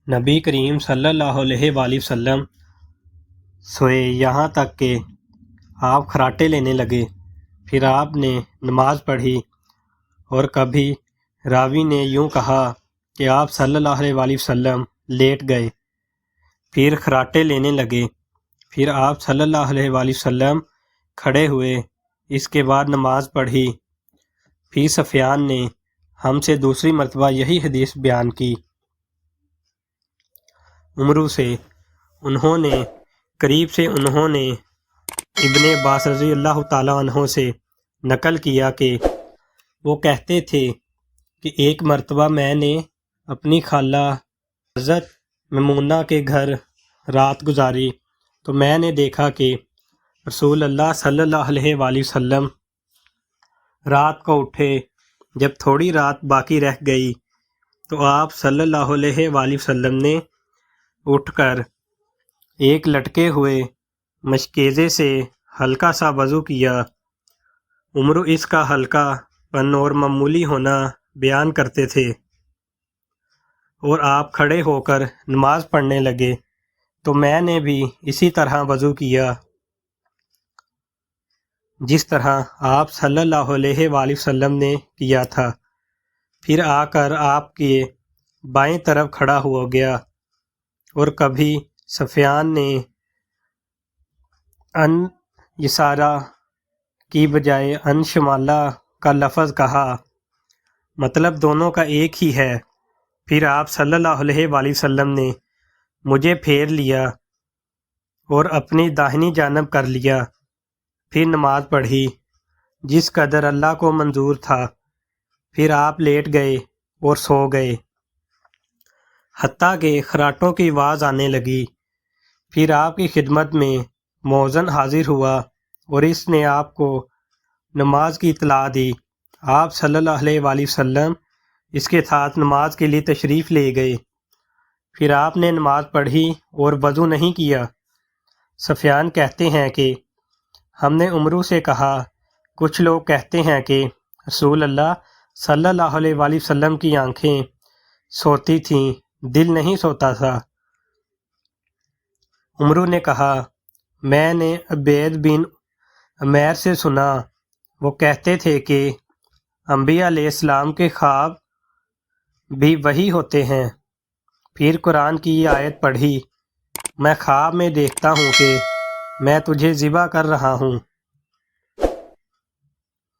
نبی کریم صلی اللہ علیہ وآلہ وسلم سوئے یہاں تک کہ آپ خراٹے لینے لگے۔ پھر آپ نے نماز پڑھی، اور کبھی راوی نے یوں کہا کہ آپ صلی اللہ علیہ وآلہ وسلم لیٹ گئے، پھر خراٹے لینے لگے، پھر آپ صلی اللہ علیہ وآلہ وسلم کھڑے ہوئے، اس کے بعد نماز پڑھی۔ پھر سفیان نے ہم سے دوسری مرتبہ یہی حدیث بیان کی۔ عمرو سے قریب سے انہوں نے ابن عباس رضی اللہ تعالیٰ عنہ سے نقل کیا کہ وہ کہتے تھے کہ ایک مرتبہ میں نے اپنی خالہ حضرت میمونہ کے گھر رات گزاری، تو میں نے دیکھا کہ رسول اللہ صلی اللہ علیہ وآلہ وسلم رات کو اٹھے۔ جب تھوڑی رات باقی رہ گئی تو آپ صلی اللہ علیہ وآلہ وسلم نے اٹھ کر ایک لٹکے ہوئے مشکیزے سے ہلکا سا وضو کیا۔ عمرو اس کا ہلکا پن اور معمولی ہونا بیان کرتے تھے، اور آپ کھڑے ہو کر نماز پڑھنے لگے، تو میں نے بھی اسی طرح وضو کیا جس طرح آپ صلی اللہ علیہ وآلہ وسلم نے کیا تھا۔ پھر آ کر آپ کے بائیں طرف کھڑا ہو گیا، اور کبھی سفیان نے ان یسارہ کی بجائے ان شمالہ کا لفظ کہا، مطلب دونوں کا ایک ہی ہے۔ پھر آپ صلی اللہ علیہ وآلہ وسلم نے مجھے پھیر لیا اور اپنی داہنی جانب کر لیا، پھر نماز پڑھی جس قدر اللہ کو منظور تھا۔ پھر آپ لیٹ گئے اور سو گئے، حتیٰ کہ خراٹوں کی آواز آنے لگی۔ پھر آپ کی خدمت میں مؤذن حاضر ہوا اور اس نے آپ کو نماز کی اطلاع دی۔ آپ صلی اللہ علیہ وآلہ وسلم اس کے ساتھ نماز کے لیے تشریف لے گئے۔ پھر آپ نے نماز پڑھی اور وضو نہیں کیا۔ سفیان کہتے ہیں کہ ہم نے عمرو سے کہا، کچھ لوگ کہتے ہیں کہ رسول اللہ صلی اللہ علیہ وآلہ وسلم کی آنکھیں سوتی تھیں، دل نہیں سوتا تھا۔ عمرو نے کہا، میں نے عبید بن عمیر سے سنا، وہ کہتے تھے کہ انبیاء علیہ السلام کے خواب بھی وحی ہوتے ہیں۔ پھر قرآن کی یہ آیت پڑھی، میں خواب میں دیکھتا ہوں کہ میں تجھے ذبح کر رہا ہوں۔